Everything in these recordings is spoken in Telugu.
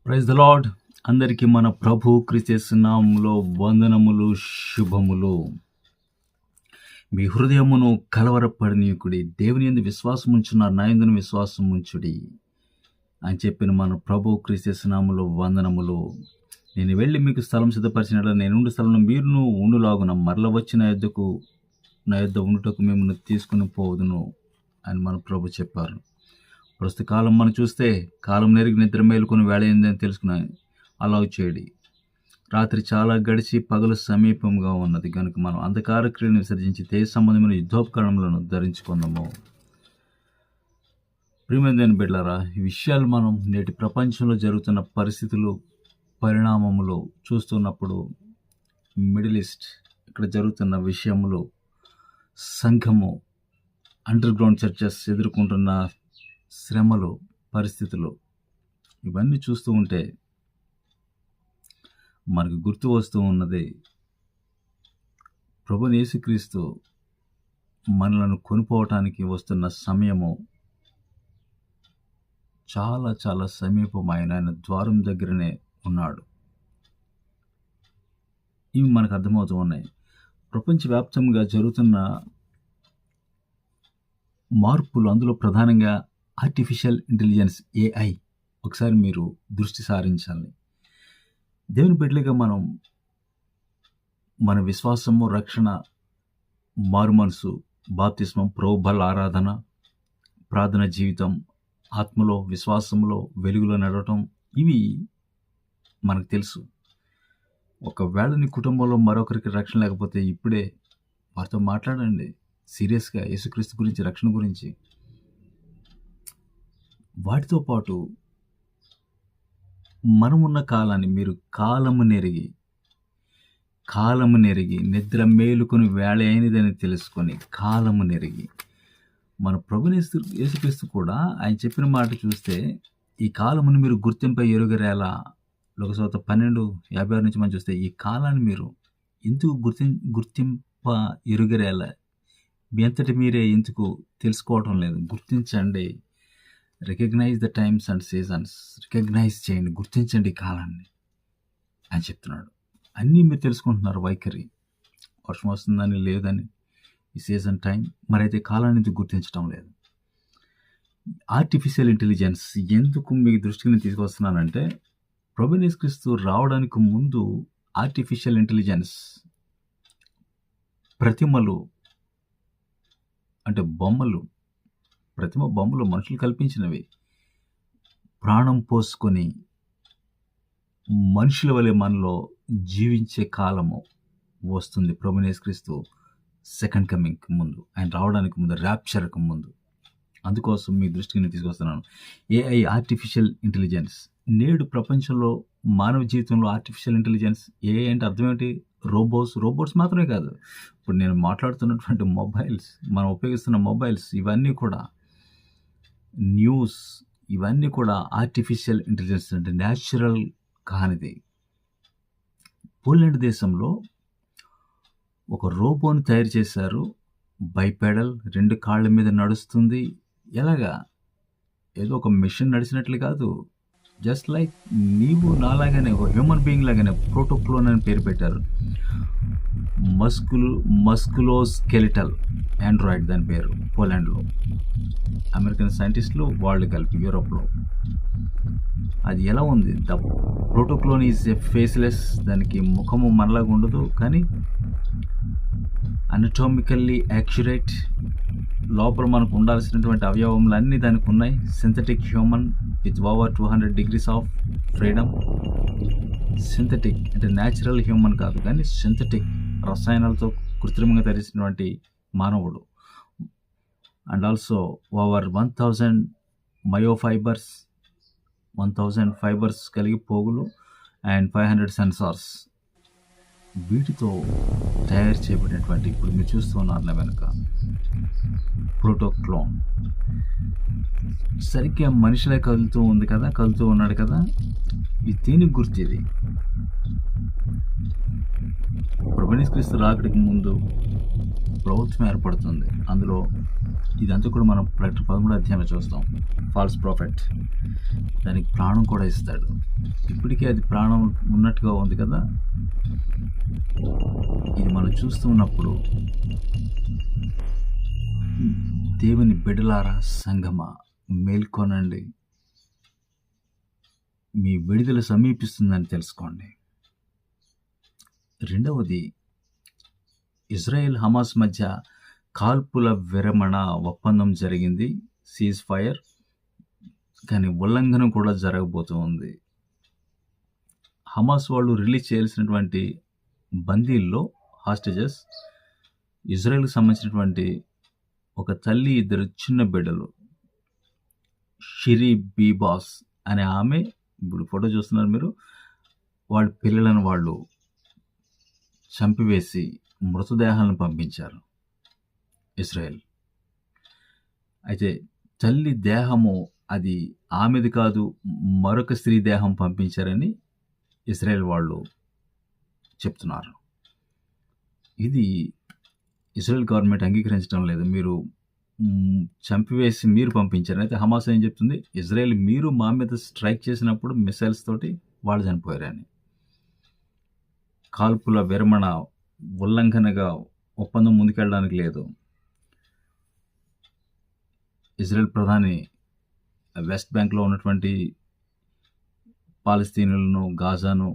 Praise the lord. అందరికీ మన ప్రభు క్రీస్తు నామములో వందనములు, శుభములు. మీ హృదయమును కలవరపడనీయుకుడి, దేవుని యందు విశ్వాసం ఉంచున్నారు, నా యందును విశ్వాసం ఉంచుడి అని చెప్పిన మన ప్రభు క్రీస్తు నామములో వందనములు. నేను వెళ్ళి మీకు స్థలం సిద్ధపరిచినట్ల నేనుండు స్థలంలో మీరును ఉండులాగున మరల వచ్చి నా యొద్ద ఉండుటకు మిమ్మల్ని తీసుకుని పోదును అని మన ప్రభు చెప్పారు. ప్రస్తుత కాలం మనం చూస్తే కాలం నెరిగి నిద్ర మేలుకొని వేళ ఏందని తెలుసుకుని అలా చేయడి. రాత్రి చాలా గడిచి పగలు సమీపంగా ఉన్నది కనుక మనం అంధకార క్రియను విసర్జించి తేజ సంబంధమైన యుద్ధోపకరణములను ధరించుకుందాము. ప్రియమైన బిడ్డలారా, ఈ విషయాలు మనం నేటి ప్రపంచంలో జరుగుతున్న పరిస్థితులు, పరిణామములు చూస్తున్నప్పుడు మిడిల్ ఈస్ట్ ఇక్కడ జరుగుతున్న విషయములు, సంఘము, అండర్ గ్రౌండ్ చర్చెస్ ఎదుర్కొంటున్న శ్రమలు, పరిస్థితులు, ఇవన్నీ చూస్తూ ఉంటే మనకు గుర్తు వస్తూ ఉన్నది ప్రభువైన యేసుక్రీస్తు మనలను కొనుక్కోవటానికి వస్తున్న సమయము చాలా చాలా సమీపమైన ఆయన ద్వారం దగ్గరనే ఉన్నాడు. ఇవి మనకు అర్థమవుతూ ఉన్నాయి. ప్రపంచవ్యాప్తంగా జరుగుతున్న మార్పులు, అందులో ప్రధానంగా ఆర్టిఫిషియల్ ఇంటెలిజెన్స్, AI. ఒకసారి మీరు దృష్టి సారించాలి. దేవుని బిడ్డలుగా మనం మన విశ్వాసము, రక్షణ, మారుమనసు, బాప్తిస్మం, ప్రభు బల ఆరాధన, ప్రార్థన జీవితం, ఆత్మలో, విశ్వాసంలో, వెలుగులో నడవటం, ఇవి మనకు తెలుసు. ఒకవేళ నీ కుటుంబంలో మరొకరికి రక్షణ లేకపోతే ఇప్పుడే వారితో మాట్లాడండి సీరియస్గా యేసుక్రీస్తు గురించి, రక్షణ గురించి. వాటితో పాటు మనమున్న కాలాన్ని మీరు కాలము నెరిగి నిద్ర మేలుకొని వేళ అయినదని తెలుసుకొని కాలము నెరిగి మన ప్రభుని యేసుక్రీస్తు కూడా ఆయన చెప్పిన మాట చూస్తే, ఈ కాలమును మీరు గుర్తింప ఎరుగరేలా. లోకసువార్త 12:56 నుంచి మనం చూస్తే ఈ కాలాన్ని మీరు ఎందుకు గుర్తింప ఎరుగరేలా, మీ అంతటి మీరే ఎందుకు తెలుసుకోవటం లేదు? గుర్తించండి. Recognise the times and seasons. Recognise చేయండి, గుర్తించండి ఈ కాలాన్ని అని చెప్తున్నాడు. అన్నీ మీరు తెలుసుకుంటున్నారు, వైఖరి, వర్షం వస్తుందని లేదని, ఈ సీజన్ టైం, మరైతే కాలాన్ని ఎందుకు గుర్తించడం లేదు? ఆర్టిఫిషియల్ ఇంటెలిజెన్స్ ఎందుకు మీ దృష్టికి నేను తీసుకొస్తున్నానంటే, ప్రభువైన యేసుక్రీస్తు రావడానికి ముందు ఆర్టిఫిషియల్ ఇంటెలిజెన్స్, ప్రతిమలు అంటే బొమ్మలు, బొమ్మలు మనుషులు కల్పించినవి, ప్రాణం పోసుకొని మనుషుల వలె మనలో జీవించే కాలము వస్తుంది ప్రభువైన యేసుక్రీస్తు సెకండ్ కమింగ్ ముందు, ఆయన రావడానికి ముందు, ర్యాప్చర్కు ముందు. అందుకోసం మీ దృష్టికి నేను తీసుకొస్తున్నాను. AI, artificial intelligence. నేడు ప్రపంచంలో మానవ జీవితంలో ఆర్టిఫిషియల్ ఇంటెలిజెన్స్, AI అంటే అర్థం ఏంటి? రోబోట్స్ మాత్రమే కాదు, ఇప్పుడు నేను మాట్లాడుతున్నటువంటి మొబైల్స్, మనం ఉపయోగిస్తున్న మొబైల్స్, ఇవన్నీ కూడా న్యూస్, ఇవన్నీ కూడా ఆర్టిఫిషియల్ ఇంటెలిజెన్స్ అంటే న్యాచురల్ కానిది. పోలాండ్ దేశంలో ఒక రోబోని తయారు చేశారు. బైపెడల్, 2 కాళ్ళ మీద నడుస్తుంది. ఎలాగా? ఏదో ఒక మెషిన్ నడిచినట్లు కాదు, జస్ట్ లైక్ నీవు నాలాగానే, ఒక హ్యూమన్ బీయింగ్ లాగానే. ప్రోటోక్లోన్ అని పేరు పెట్టారు. మస్కులోస్కెలిటల్ ఆండ్రాయిడ్ దాని పేరు. పోలాండ్లో అమెరికన్ సైంటిస్టులు, వాళ్ళు కలిపి యూరోప్లో. అది ఎలా ఉంది? The protoclone is a faceless. దానికి ముఖము మనలాగా ఉండదు, కానీ అనటామికల్లీ యాక్యురేట్. లోపల మనకు ఉండాల్సినటువంటి అవయవములు అన్నీ దానికి ఉన్నాయి. Synthetic human with over 200 degrees of freedom. Synthetic అంటే న్యాచురల్ హ్యూమన్ కాదు, కానీ సింథటిక్, రసాయనాలతో కృత్రిమంగా తయారైనటువంటి మానవుడు. అండ్ ఆల్సో ఓవర్ 1000 మయోఫైబర్స్, 1000 ఫైబర్స్ కలిగి పోగులు, అండ్ 500 సెన్సార్స్. వీటితో తయారు చేయబడినటువంటి, ఇప్పుడు మీరు చూస్తున్నారు నా వెనుక, ప్రోటోక్లోన్ సరిగ్గా మనిషిలే కదులుతూ ఉన్నాడు కదా. ఇది దేనికి గుర్తు? ఇది ప్రభువైన యేసుక్రీస్తు రాకడికి ముందు ప్రభుత్వం ఏర్పడుతుంది. అందులో ఇదంతా కూడా మనం ప్రకటన 13 అధ్యాయంలో చూస్తాం. ఫాల్స్ ప్రాఫెట్ దానికి ప్రాణం కూడా ఇస్తాడు. ఇప్పటికే అది ప్రాణం ఉన్నట్టుగా ఉంది కదా. ఇది మనం చూస్తూ ఉన్నప్పుడు దేవుని బిడ్డలారా, సంగమా, మేల్కొనండి, మీ విడుదల సమీపిస్తుందని తెలుసుకోండి. రెండవది, ఇజ్రాయెల్ హమాస్ మధ్య కాల్పుల విరమణ ఒప్పందం జరిగింది, సీజ్ ఫైర్, కానీ ఉల్లంఘన కూడా జరగబోతూ ఉంది. హమాస్ వాళ్ళు రిలీజ్ చేయాల్సినటువంటి బందీల్లో హాస్టేజెస్ ఇజ్రాయెల్కి సంబంధించినటువంటి ఒక తల్లి, 2 చిన్న బిడ్డలు. షిరి బీబాస్ అనే ఆమె, ఇప్పుడు ఫోటో చూస్తున్నారు మీరు, వాళ్ళ పిల్లలను వాళ్ళు చంపివేసి మృతదేహాలను పంపించారు ఇజ్రాయెల్. అయితే తల్లి దేహము అది ఆమెది కాదు, మరొక స్త్రీ దేహం పంపించారని ఇజ్రాయెల్ వాళ్ళు చెప్తున్నారు. ఇది ఇజ్రాయెల్ గవర్నమెంట్ అంగీకరించడం లేదు. మీరు చంపివేసి మీరు పంపించారు. అయితే హమాస్ ఏం చెప్తుంది, ఇజ్రాయెల్ మీరు మా మీద స్ట్రైక్ చేసినప్పుడు మిసైల్స్ తోటి వాళ్ళు చనిపోయారని. కాల్పుల విరమణ ఉల్లంఘనగా ఒప్పందం ముందుకెళ్ళడానికి లేదు. ఇజ్రాయెల్ ప్రధాని వెస్ట్ బ్యాంక్లో ఉన్నటువంటి పాలస్తీనులను, గాజాను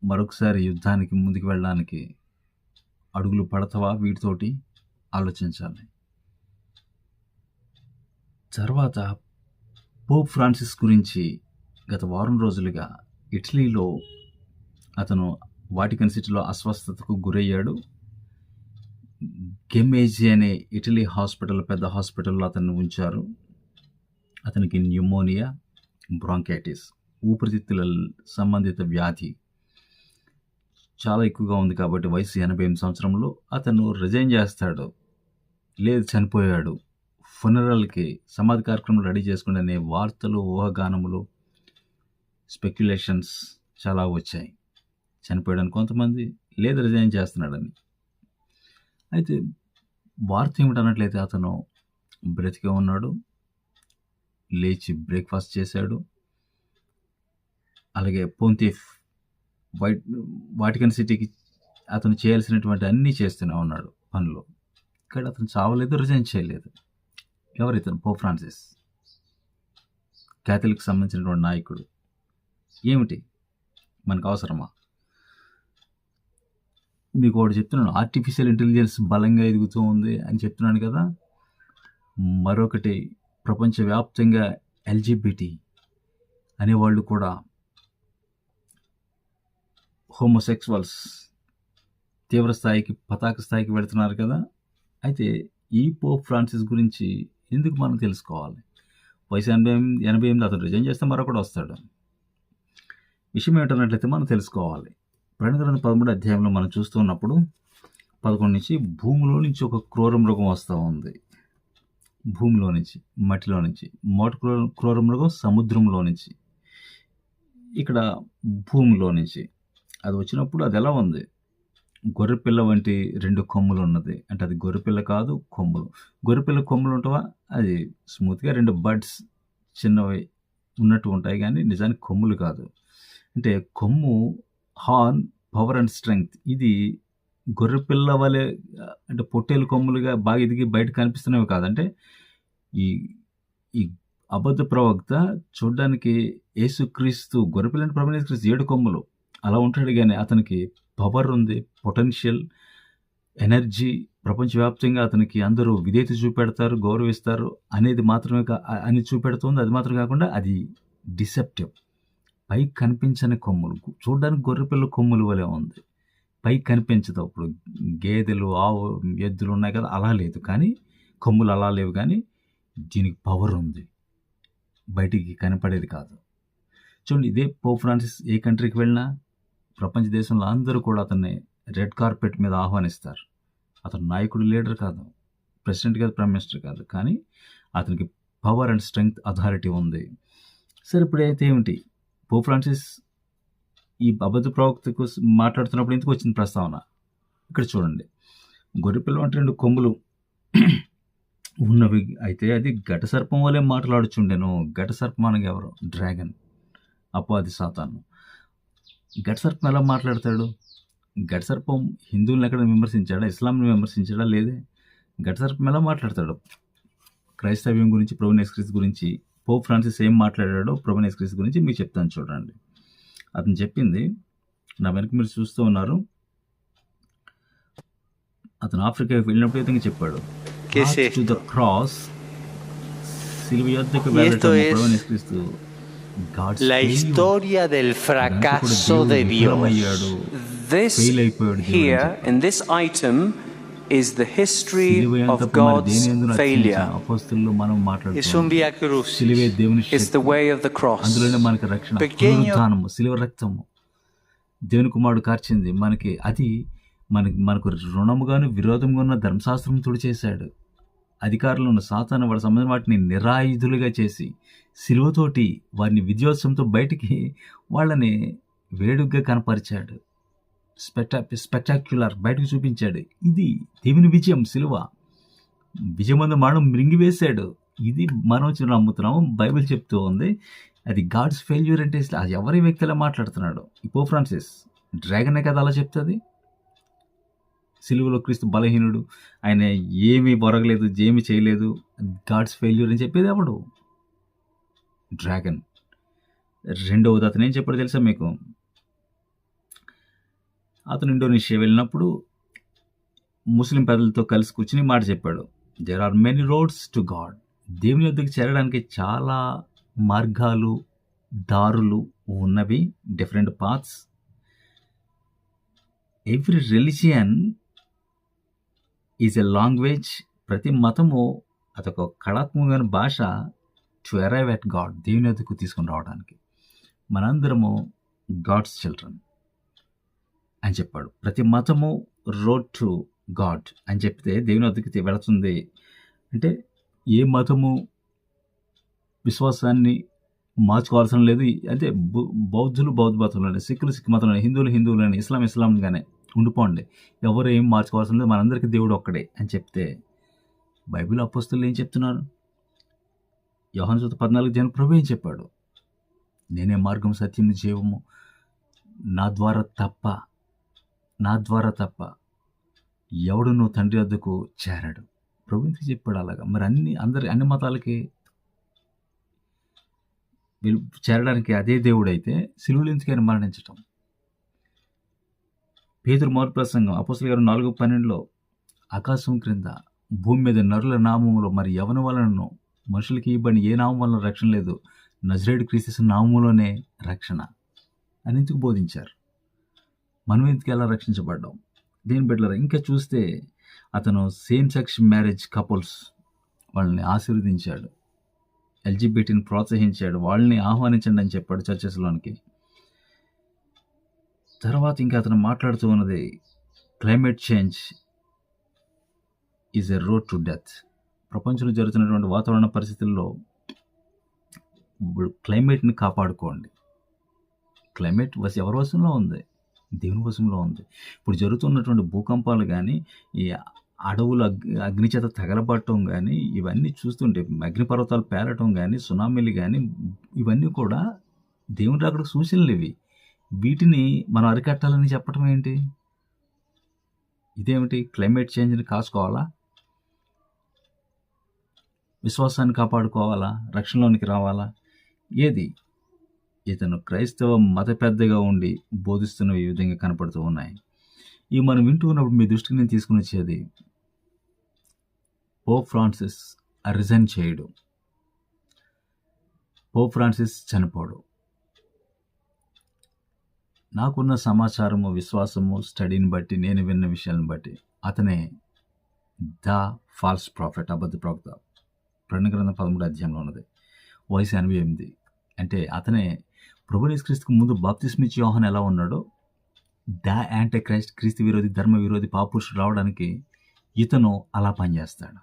మరొకసారి యుద్ధానికి ముందుకు వెళ్ళడానికి అడుగులు పడతావా? వీటితోటి ఆలోచించాలి. తర్వాత పోప్ ఫ్రాన్సిస్ గురించి గత వారం రోజులుగా ఇటలీలో అతను వాటికన్ సిటీలో అస్వస్థతకు గురయ్యాడు. గెమేజీ అనే ఇటలీ హాస్పిటల్, పెద్ద హాస్పిటల్లో అతన్ని ఉంచారు. అతనికి న్యూమోనియా, బ్రాంకైటిస్, ఊపిరితిత్తుల సంబంధిత వ్యాధి చాలా ఎక్కువగా ఉంది కాబట్టి వయసు 88 సంవత్సరంలో అతను రిజైన్ చేస్తాడు, లేదు చనిపోయాడు, ఫునరల్కి సమాధి కార్యక్రమం రెడీ చేసుకునే అనే వార్తలు, ఊహాగానములు, స్పెక్యులేషన్స్ చాలా వచ్చాయి. చనిపోయాడని కొంతమంది, లేదు రిజైన్ చేస్తున్నాడని. అయితే వార్త ఏమిటన్నట్లయితే అతను బ్రతికే ఉన్నాడు, లేచి బ్రేక్ఫాస్ట్ చేశాడు. అలాగే పొంతిఫ్ వాటికన్ సిటీకి అతను చేయాల్సినటువంటి అన్నీ చేస్తూనే ఉన్నాడు పనులు. ఇక్కడ అతను చావలేదు, రిజైన్ చేయలేదు. ఎవరితను? పోప్ ఫ్రాన్సిస్, క్యాథలిక్ సంబంధించినటువంటి నాయకుడు. ఏమిటి మనకు అవసరమా? మీకు ఒకటి చెప్తున్నాను, ఆర్టిఫిషియల్ ఇంటెలిజెన్స్ బలంగా ఎదుగుతూ ఉంది అని చెప్తున్నాను కదా. మరొకటి, ప్రపంచవ్యాప్తంగా ఎల్జిబిటి అనేవాళ్ళు కూడా, హోమోసెక్సువల్స్ తీవ్ర స్థాయికి, పతాక స్థాయికి వెళుతున్నారు కదా. అయితే ఈ పోప్ ఫ్రాన్సిస్ గురించి ఎందుకు మనం తెలుసుకోవాలి? వయసు 88, అతను రిజైన్ చేస్తే మరొకటి వస్తాడు. విషయం ఏమిటన్నట్లయితే మనం తెలుసుకోవాలి. ప్రకటన గ్రంథం 13 అధ్యాయంలో మనం చూస్తున్నప్పుడు 11 నుంచి, భూమిలో నుంచి ఒక క్రూర మృగం వస్తూ ఉంది. భూమిలో నుంచి, మట్టిలో నుంచి. మొదటి క్రూర మృగం సముద్రంలో నుంచి, ఇక్కడ భూమిలో నుంచి. అది వచ్చినప్పుడు అది ఎలా ఉంది? గొర్రెపిల్ల వంటి 2 కొమ్ములు ఉన్నది. అంటే అది గొర్రెపిల్ల కాదు, కొమ్ములు. గొర్రెపిల్ల కొమ్ములు ఉంటావా? అది స్మూత్గా 2 బడ్స్ చిన్నవి ఉన్నట్టు ఉంటాయి, కానీ నిజానికి కొమ్ములు కాదు. అంటే కొమ్ము, హార్న్, పవర్ అండ్ స్ట్రెంగ్త్. ఇది గొర్రెపిల్ల వలె, అంటే పొట్టేలు కొమ్ములుగా బాగా ఎదిగి బయట కనిపిస్తున్నవి కాదంటే, ఈ ఈ అబద్ధ ప్రవక్త చూడడానికి యేసుక్రీస్తు, గొర్రెపిల్ల అంటే ప్రభువైన యేసుక్రీస్తు 7 కొమ్ములు అలా ఉంటాడు, కానీ అతనికి పవర్ ఉంది, పొటెన్షియల్, ఎనర్జీ. ప్రపంచవ్యాప్తంగా అతనికి అందరూ విధేయత చూపెడతారు, గౌరవిస్తారు అనేది మాత్రమే అని చూపెడుతుంది. అది మాత్రం కాకుండా అది డిసెప్టివ్. పైకి కనిపించని కొమ్ములు, చూడడానికి గొర్రెపిల్ల కొమ్ములు వలె ఉంది, పైకి కనిపించదు. అప్పుడు గేదెలు, ఆవు, ఎద్దులు ఉన్నాయి కదా, అలా లేదు. కానీ కొమ్ములు అలా లేవు, కానీ దీనికి పవర్ ఉంది, బయటికి కనపడేది కాదు. చూడండి, ఇదే పోప్ ఫ్రాన్సిస్ ఏ కంట్రీకి వెళ్ళినా ప్రపంచ దేశంలో అందరూ కూడా అతన్ని రెడ్ కార్పెట్ మీద ఆహ్వానిస్తారు. అతను నాయకుడు, లీడర్ కాదు, ప్రెసిడెంట్ కాదు, ప్రైమ్ మినిస్టర్ కాదు, కానీ అతనికి పవర్ అండ్ స్ట్రెంగ్త్, అథారిటీ ఉంది. సరే, ఇప్పుడైతే ఏమిటి? పోప్ ఫ్రాన్సిస్ ఈ అబద్ధ ప్రవక్తకు మాట్లాడుతున్నప్పుడు ఎందుకు వచ్చింది ప్రస్తావన? ఇక్కడ చూడండి, గొర్రెపిల్ల అంటే 2 కొమ్ములు ఉన్నవి అయితే అది ఘట సర్పం వలె మాట్లాడుచుండెను. ఘట సర్పం అనగా ఎవరు? డ్రాగన్, అపవాది సాతాను. ఘట సర్పం ఎలా మాట్లాడతాడు? ఘట సర్పం హిందువులను ఎక్కడ విమర్శించాడా? ఇస్లాంని విమర్శించాడా? లేదే. ఘట సర్పం ఎలా మాట్లాడతాడు? క్రైస్తవ్యం గురించి, ప్రభువైన యేసుక్రీస్తు గురించి పోప్ ఫ్రాన్సిస్ ఏం మాట్లాడాడో ప్రభువైన యేసుక్రీస్తు గురించి మీకు చెప్తాను చూడండి. అతను చెప్పింది నా వెనక మీరు చూస్తూ ఉన్నారు. అతను ఆఫ్రికాకి వెళ్ళినప్పుడు అయితే చెప్పాడు, ¿Qué es to the esto? Cross, సిలువ యొద్దకు Y esto వెళ్ళటము es ప్రభువైన యేసుక్రీస్తు God's la failure. historia del అదంతా కూడా fracaso దేవుడు de విఫలమయ్యాడు, Dios. This ఫెయిల్ అయిపోయాడు దేవుడు అని here చెప్పాడు. in this item is the history సిలువ of ఎంతకు మరి God's దేని యందు నచ్చించిన failure. అపోస్తలులు మనం Es un మాట్లాడుతున్నాం. via crucis. సిలువే దేవుని It's the Shakti, way of the cross. అందులోనే మనకి రక్షణ. Pequeño పునరుత్థానము, సిలువ రక్తము, దేవుని కుమారుడు కార్చింది మనకి. అది మనకు రుణముగాను విరోధంగా ఉన్న ధర్మశాస్త్రం తుడిచేశాడు. అధికారులు ఉన్న సాతాను వాడి సంబంధం వాటిని నిరాయుధులుగా చేసి సిలువతోటి వారిని విజయోత్సవంతో బయటికి వాళ్ళని వేడుగ్గా కనపరిచాడు. స్పెక్టాక్యులర్ బయటకు చూపించాడు. ఇది దేవుని విజయం. సిలువ విజయమందు మనం మృంగివేశాడు. ఇది మనం నమ్ముతున్నాము, బైబిల్ చెప్తూ ఉంది. అది గాడ్స్ ఫెయిల్యూర్ అంటే అది ఎవరి వ్యక్తిలా మాట్లాడుతున్నాడు? ఈ పోప్ ఫ్రాన్సిస్ డ్రాగనే కదా అలా చెప్తుంది. సిలువలో క్రీస్తు బలహీనుడు, ఆయన ఏమీ బొరగలేదు, ఏమీ చేయలేదు, గాడ్స్ ఫెయిల్యూర్ అని చెప్పేది ఎవడు? డ్రాగన్. రెండవది అతను ఏం చెప్పాడు తెలుసా మీకు? అతను ఇండోనేషియా వెళ్ళినప్పుడు ముస్లిం పెద్దలతో కలిసి కూర్చుని మాట చెప్పాడు, there are many roads to God. దేవుని యొద్దకు చేరడానికి చాలా మార్గాలు, దారులు ఉన్నవి, different paths. Every religion is a language. ప్రతి మతము అదొక కళాత్మకమైన భాష టు అరైవ్ ఎట్ గాడ్, దేవుని యొద్దకు తీసుకుని రావడానికి. మనందరము గాడ్స్ చిల్డ్రన్ అని చెప్పాడు. ప్రతి మతము రోడ్ టు గాడ్ అని చెప్తే దేవుని వద్దకు వెళుతుంది. అంటే ఏ మతము విశ్వాసాన్ని మార్చుకోవాల్సిన లేదు. అంటే బౌద్ధులు బౌద్ధ మతంలోనే, సిక్కులు సిక్కు మతంలోనే, హిందువులని, ఇస్లాంగానే ఉండిపోండి, ఎవరు ఏం మార్చుకోవాల్సిన లేదు, మనందరికీ దేవుడు ఒక్కడే అని చెప్తే బైబిల్ అపోస్తలులు ఏం చెప్తున్నారు? యోహాను సువార్త 14 ప్రభు ఏం చెప్పాడు? నేనే మార్గం, సత్యం, జీవము, నా ద్వారా తప్ప ఎవడును తండ్రి వద్దకు చేరాడు. ప్రభు ఎందుకు చెప్పాడు అలాగా? మరి అన్ని మతాలకి చేరడానికి అదే దేవుడు అయితే సిలువలో ఎందుకైనా మరణించటం? పేతురు మొదటి ప్రసంగం అపోస్తలుల గారు 4:12 ఆకాశం క్రింద భూమి మీద నరుల నామములో మరి ఎవరి వలనను మనుషులకి ఇవ్వబడిన ఏ నామం వలన రక్షణ లేదు, నజరేయుడు క్రీస్తు నామములోనే రక్షణ అని ఎందుకు బోధించారు? మనం ఎందుకు ఎలా రక్షించబడ్డాం? దేని బిడ్డలారా, ఇంకా చూస్తే అతను సేమ్ సెక్స్ మ్యారేజ్ కపుల్స్ వాళ్ళని ఆశీర్వదించాడు, ఎల్జిబిటిని ప్రోత్సహించాడు, వాళ్ళని ఆహ్వానించండి అని చెప్పాడు చర్చెస్లోనికి. తర్వాత ఇంకా అతను మాట్లాడుతూ ఉన్నది climate change is a road to death. ప్రపంచంలో జరుగుతున్నటువంటి వాతావరణ పరిస్థితుల్లో క్లైమేట్ని కాపాడుకోండి. క్లైమేట్ ఎవరి వశంలో ఉంది? దేవుని వశంలో ఉంది. ఇప్పుడు జరుగుతున్నటువంటి భూకంపాలు కానీ, ఈ అడవులు అగ్ని చేత తగలబడటం కానీ, ఇవన్నీ చూస్తుంటే అగ్నిపర్వతాలు పేలటం కానీ, సునామీలు కానీ, ఇవన్నీ కూడా దేవుని రాకడకు సూచనలు. ఇవి వీటిని మనం అరికట్టాలని చెప్పటం ఏంటి? ఇదేమిటి? క్లైమేట్ చేంజ్ని కాసుకోవాలా? విశ్వాసాన్ని కాపాడుకోవాలా? రక్షణలోనికి రావాలా? ఏది? ఇతను క్రైస్తవ మత పెద్దగా ఉండి బోధిస్తున్న ఈ విధంగా కనపడుతూ ఉన్నాయి. ఇవి మనం వింటూ ఉన్నప్పుడు మీ దృష్టికి నేను తీసుకుని వచ్చేది, పోప్ ఫ్రాన్సిస్ రిజైన్ చేయడు, పోప్ ఫ్రాన్సిస్ చనిపోడు. నాకున్న సమాచారము, విశ్వాసము, స్టడీని బట్టి, నేను విన్న విషయాలను బట్టి అతనే ద ఫాల్స్ ప్రాఫెట్, అబద్ధ ప్రవక్త. ప్రకటన గ్రంథం 13 అధ్యాయంలో ఉన్నది. వయసు 88. అంటే అతనే ప్రభువైన యేసుక్రీస్తుకు ముందు బాప్తిస్మిచ్చి యోహాను ఎలా ఉన్నాడో, ద యాంటీ క్రైస్ట్, క్రీస్తు విరోధి, ధర్మ విరోధి, పాపురుషుడు రావడానికి ఇతను అలా పనిచేస్తాడు.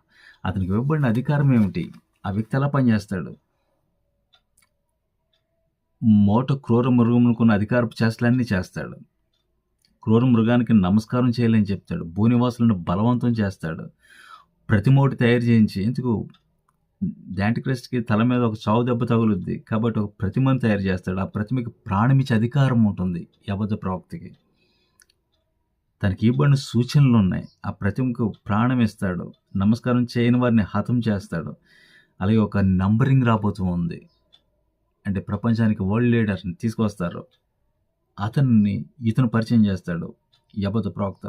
అతనికి ఇవ్వబడిన అధికారం ఏమిటి? ఆ వ్యక్తి ఎలా పనిచేస్తాడు? మోట క్రూర మృగమునుకున్న అధికారపు చేష్టలన్నీ చేస్తాడు. క్రూర మృగానికి నమస్కారం చేయాలని చెప్తాడు. భూనివాసులను బలవంతం చేస్తాడు. ప్రతిమ ఒకటి తయారు చేయించి, ఎందుకు యాంటిక్రైస్ట్‌కి తల మీద ఒక చావు దెబ్బ తగులుద్ది. కాబట్టి ఒక ప్రతిమను తయారు చేస్తాడు. ఆ ప్రతిమకి ప్రాణమిచ్చే అధికారం ఉంటుంది ఈ అబద్ధ ప్రవక్తకి. తనకి ఇవ్వబడిన సూచనలున్నాయి. ఆ ప్రతిమకు ప్రాణం ఇస్తాడు. నమస్కారం చేయని వారిని హతం చేస్తాడు. అలాగే ఒక నంబరింగ్ రాబోతూ ఉంది. అంటే ప్రపంచానికి వరల్డ్ లీడర్‌ని తీసుకొస్తారు. ఇతను పరిచయం చేస్తాడు ఈ అబద్ధ ప్రవక్త.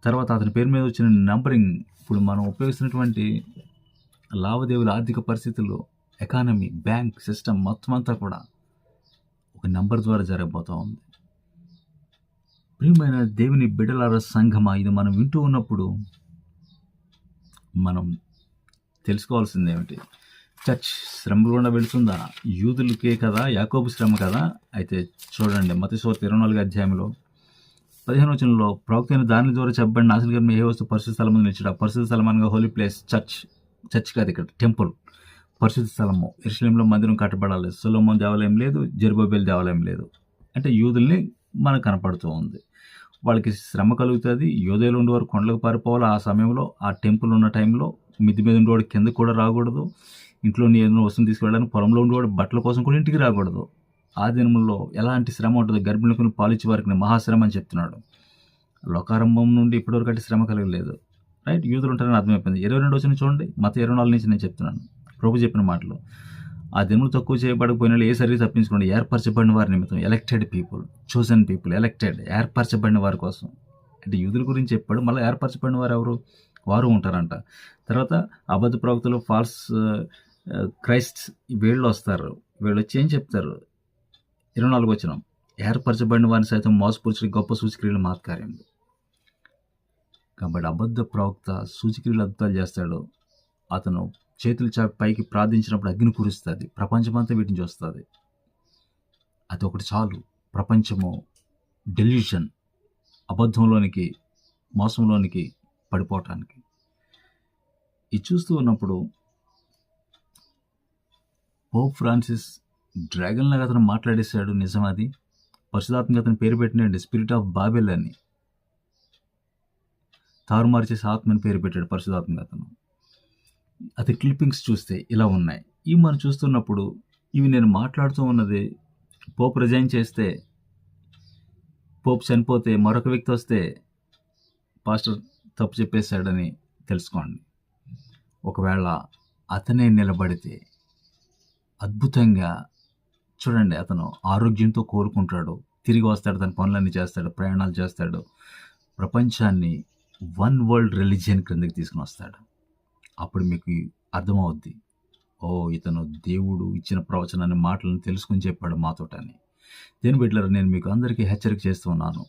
తర్వాత అతని పేరు మీద వచ్చిన నంబరింగ్, ఇప్పుడు మనం ఉపయోగిస్తున్నటువంటి లావాదేవీల ఆర్థిక పరిస్థితులు, ఎకానమీ, బ్యాంక్ సిస్టమ్ మొత్తం అంతా కూడా ఒక నంబర్ ద్వారా జరగబోతూ ఉంది. ప్రియమైన దేవుని బిడ్డలారా, సంఘమా, ఇది మనం వింటూ ఉన్నప్పుడు మనం తెలుసుకోవాల్సింది ఏమిటి? చర్చ్ శ్రమలు గుండా వెళుతుందా? యూదులకే కదా, యాకోబు శ్రమ కదా. అయితే చూడండి, మత్తయి సువార్త 24 అధ్యాయంలో 15 వచనంలో, ప్రవక్త అయిన దాని ద్వారా చెప్పబడిన నాశనకరమైన ఏ వస్తువు పరిశుద్ధ స్థలం మీద నిలిచాడు. పరిశుద్ధ స్థలం అనగా హోలీ ప్లేస్, చర్చ్ కాదు, ఇక్కడ టెంపుల్, పరిశుద్ధ స్థలము. యెరూషలేములో మందిరం కట్టబడాలి. సొలొమోను దేవాలయం లేదు, జెరుబ్బాబెలు దేవాలయం లేదు. అంటే యూదుల్ని మనకు కనపడుతూ ఉంది. వాళ్ళకి శ్రమ కలుగుతుంది. యూదేలు ఉండేవారు కొండలకు పారిపోవాలి. ఆ సమయంలో ఆ టెంపుల్ ఉన్న టైంలో మిద్ది మీద ఉండేవాడు కింద కూడా రాకూడదు. ఇంట్లో ఏదైనా వస్తువుని తీసుకెళ్ళడానికి పొలంలో ఉండేవాడు బట్టల కోసం కూడా ఇంటికి రాకూడదు. ఆ దినముల్లో ఎలాంటి శ్రమ ఉంటుంది? గర్భిణులకు పాలిచ్చే వారికి మహాశ్రమ అని చెప్తున్నాడు. లోకారంభం నుండి ఇప్పటివరకు అంటే శ్రమ కలగలేదు. రైట్, యూదులు ఉంటారని అర్థమైపోయింది. 22 వచనం చూడండి, మత్తయి 24 నుంచి నేను చెప్తున్నాను. ప్రభు చెప్పిన మాటలు, ఆ దినములు తక్కువ చేయబడకపోయినా ఏ సర్వీస్ తప్పించుకోండి, ఏర్పరచబడిన వారి నిమిత్తం, elected people, chosen people, elected, ఏర్పరచబడిన వారి కోసం. అంటే యూదుల గురించి చెప్పాడు. మళ్ళీ ఏర్పరచబడిన వారు ఎవరు? వారు ఉంటారంట. తర్వాత అబద్ధ ప్రవక్తలు, ఫాల్స్ క్రైస్ట్, వీళ్ళు వస్తారు. వీళ్ళు వచ్చి ఏం చెప్తారు? 24 వచనం, ఏర్పరచబడిన వారిని సైతం మోసపురుచుడి గొప్ప సూచక్రియలు మహత్కార్యములు. కాబట్టి అబద్ధ ప్రవక్త సూచక్రియలు అద్భుతాలు చేస్తాడు. అతను చేతులు చాపి పైకి ప్రార్థించినప్పుడు అగ్ని కురుస్తుంది. ప్రపంచమంతా వీటి నుంచి వస్తుంది. అది ఒకటి చాలు. ప్రపంచము డెల్యూషన్, అబద్ధంలోనికి, మోసంలోనికి పడిపోవటానికి. ఇది చూస్తూ ఉన్నప్పుడు పోప్ ఫ్రాన్సిస్ డ్రాగన్ లాగా అతను మాట్లాడేశాడు. నిజం అది. పరిశుధాత్మక అతను పేరు పెట్టినండి స్పిరిట్ ఆఫ్ బాబెల్ అని. తారుమారు చేసి ఆత్మని పేరు పెట్టాడు పరిశుధాత్మక అతను. అది క్లిప్పింగ్స్ చూస్తే ఇలా ఉన్నాయి. ఇవి మనం చూస్తున్నప్పుడు, ఇవి నేను మాట్లాడుతూ ఉన్నది పోప్ రిజైన్ చేస్తే, పోప్ చనిపోతే, మరొక వ్యక్తి వస్తే పాస్టర్ తప్పు చెప్పేశాడని తెలుసుకోండి. ఒకవేళ అతనే నిలబడితే అద్భుతంగా చూడండి, అతను ఆరోగ్యంతో కోలుకుంటాడు, తిరిగి వస్తాడు, తన పనులన్నీ చేస్తాడు, ప్రయాణాలు చేస్తాడు, ప్రపంచాన్ని వన్ వరల్డ్ రిలీజియన్ క్రిందకి తీసుకుని వస్తాడు. అప్పుడు మీకు అర్థమవుద్ది, ఓ, ఇతను దేవుడు ఇచ్చిన ప్రవచనాన్ని, మాటలను తెలుసుకుని చెప్పాడు మాతోటని. దేని బిడ్డలారా, నేను మీకు అందరికీ హెచ్చరిక చేస్తూ ఉన్నాను.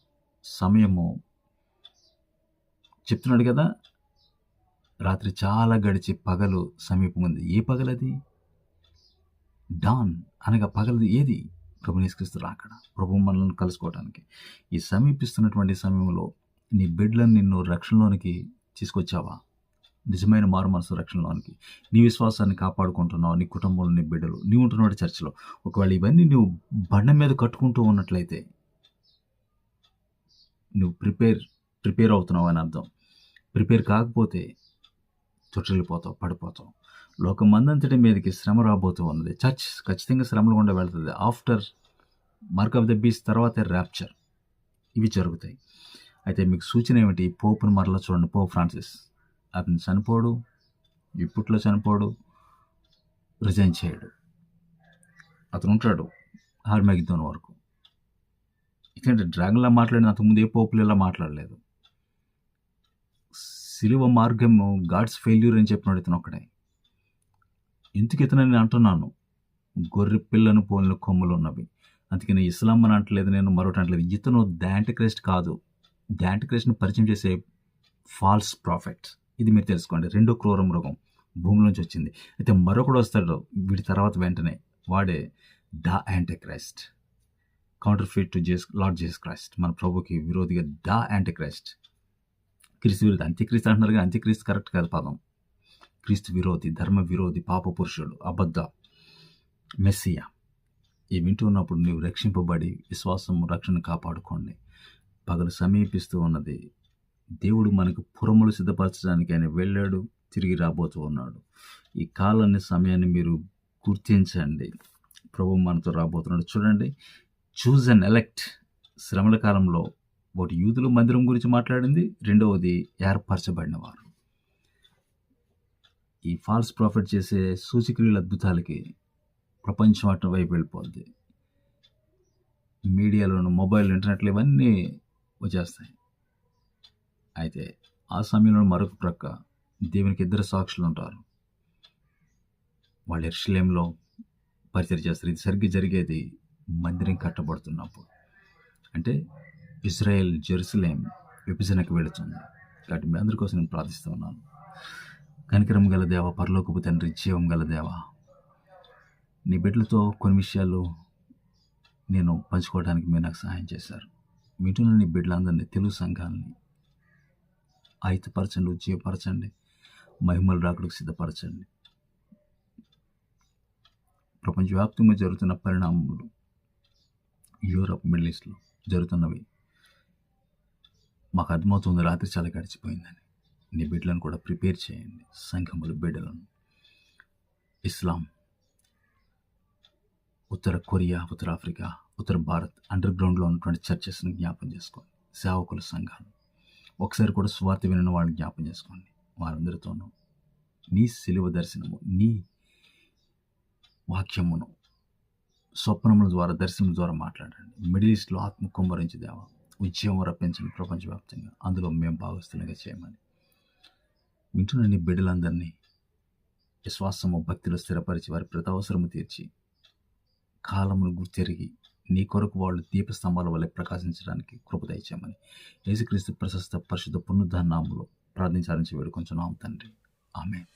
సమయము చెప్తున్నాడు కదా, రాత్రి చాలా గడిచి పగలు సమీపం ఉంది. ఏ పగలది? డాన్ అనగా పగలది ఏది? ప్రభువు యేసుక్రీస్తు రాకడ, ప్రభు మనల్ని కలుసుకోవడానికి. ఈ సమీపిస్తున్నటువంటి సమయంలో నీ బిడ్డలను నిన్ను రక్షణలోనికి తీసుకొచ్చావా? నిజమైన మారు మనసు రక్షణలోనికి. నీ విశ్వాసాన్ని కాపాడుకుంటున్నావు, నీ కుటుంబంలో, నీ బిడ్డలు, నీ ఉంటున్న చర్చలో. ఒకవేళ ఇవన్నీ నువ్వు బండ మీద కట్టుకుంటూ ఉన్నట్లయితే నువ్వు ప్రిపేర్ అవుతున్నావు అని అర్థం. ప్రిపేర్ కాకపోతే చుట్టలిపోతావు, పడిపోతావు. లోకం మందంతటి మీదకి శ్రమ రాబోతూ ఉన్నది. చర్చ్ ఖచ్చితంగా శ్రమలు గుండా వెళ్తుంది. After mark of the beast, తర్వాత ర్యాప్చర్, ఇవి జరుగుతాయి. అయితే మీకు సూచన ఏమిటి? పోపును మరలా చూడండి. పోప్ ఫ్రాన్సిస్ అతను చనిపోడు, ఇప్పట్లో చనిపోడు, రిజైన్ చేయడు. అతను ఉంటాడు హార్మెగిద్దోన్ వరకు. ఎందుకంటే డ్రాగన్లా మాట్లాడిన అంతకుముందు ఏ పోపులు ఇలా మాట్లాడలేదు. సిలువ మార్గము గాడ్స్ ఫెయిల్యూర్ అని చెప్పినాడు ఇతను ఒక్కడే. ఎందుకు ఇతనని అంటున్నాను? గొర్రె పిల్లను పోలిన కొమ్ములు ఉన్నవి. అందుకని ఇస్లాం అని అంటలేదు, నేను మరొకటి అంటలేదు. ఇతను యాంటిక్రైస్ట్ కాదు. యాంటిక్రైస్ట్ని పరిచయం చేసే ఫాల్స్ ప్రాఫెట్. ఇది మీరు తెలుసుకోండి. రెండో క్రూర మృగం భూమిలోంచి వచ్చింది. అయితే మరొకడు వస్తాడు వీడి తర్వాత వెంటనే, వాడే the antichrist, counterfeit to Lord Jesus Christ. మన ప్రభుకి విరోధిగా డా యాంటిక్రైస్ట్, క్రీస్తు విరోధి. అంత్యక్రీస్తు అంటున్నారు కానీ అంత్యక్రీస్తు కరెక్ట్ కాదు పదం. క్రీస్తు విరోధి, ధర్మ విరోధి, పాప పురుషుడు, అబద్ధ మెస్సియా. ఈ వింటూ ఉన్నప్పుడు నీవు రక్షింపబడి విశ్వాసం, రక్షణ కాపాడుకోండి. పగలు సమీపిస్తూ ఉన్నది. దేవుడు మనకు పురములు సిద్ధపరచడానికి ఆయన వెళ్ళాడు, తిరిగి రాబోతూ ఉన్నాడు. ఈ కాలాన్ని సమయాన్ని మీరు గుర్తించండి. ప్రభు మనతో రాబోతున్నాడు. చూడండి, చూజ్ అండ్ ఎలెక్ట్. శ్రమల కాలంలో ఒకటి యూదులు మందిరం గురించి మాట్లాడింది, రెండవది ఏర్పరచబడిన వారు. ఈ ఫాల్స్ ప్రాఫిట్ చేసే సూచక్రియల అద్భుతాలకి ప్రపంచం అటు వైపు వెళ్ళిపోద్ది. మీడియాలోను, మొబైల్, ఇంటర్నెట్లు ఇవన్నీ వచ్చేస్తాయి. అయితే ఆ సమయంలో మరొక ప్రక్క దేవునికి ఇద్దరు సాక్షులు ఉంటారు. వాళ్ళు యెరూషలేములో పరిచర్య చేస్తారు. ఇది సరిగ్గా జరిగేది మందిరం కట్టబడుతున్నప్పుడు. అంటే ఇజ్రాయెల్ జెరూసలేం విభజనకు వెళుతుంది. కాబట్టి మీ అందరి కోసం నేను ప్రార్థిస్తూ ఉన్నాను. కనికరం గల దేవ, పరలోకపు తండ్రి, జీవం గల దేవ, నీ బిడ్డలతో కొన్ని విషయాలు నేను పంచుకోవడానికి మీరు నాకు సహాయం చేశారు. మీటున్న నీ బిడ్డలందరినీ, తెలుగు సంఘాలని ఆయుధపరచండి, ఉజ్జీవపరచండి, మహిమలు రాకడకు సిద్ధపరచండి. ప్రపంచవ్యాప్తంగా జరుగుతున్న పరిణామాలు, యూరప్, మిడిల్ ఈస్ట్లో జరుగుతున్నవి మాకు అర్థమవుతుంది. రాత్రి చాలా గడిచిపోయిందని. నీ బిడ్డలను కూడా ప్రిపేర్ చేయండి. సంఘములు, బిడ్డలను, ఇస్లాం, ఉత్తర కొరియా, ఉత్తర ఆఫ్రికా, ఉత్తర భారత్, అండర్ గ్రౌండ్లో ఉన్నటువంటి చర్చెస్ని జ్ఞాపం చేసుకోండి. సేవకుల సంఘాలు, ఒకసారి కూడా స్వార్థ వినని వాళ్ళని జ్ఞాపం చేసుకోండి. వారందరితోనూ నీ సిలువ దర్శనము, నీ వాక్యమును స్వప్నముల ద్వారా, దర్శనం ద్వారా మాట్లాడండి. మిడిల్ ఈస్ట్లో ఆత్మ కుమ్మరించి దేవ, ఉద్యమం రప్పించండి ప్రపంచవ్యాప్తంగా. అందులో మేము భాగస్తులుగా చేయమని వింటున్న నీ బిడ్డలందరినీ విశ్వాసము, భక్తిలో స్థిరపరిచి వారి ప్రతి అవసరము తీర్చి కాలమును గుర్తెరిగి నీ కొరకు వాళ్ళు దీపస్తంభాల వల్లే ప్రకాశించడానికి కృప దయచేయమని యేసుక్రీస్తు ప్రశస్త పరిశుద్ధ పునరుద్ధరణ నామములో ప్రార్థించాలని వేడుకొంచున్నాం తండ్రి. ఆమేన్.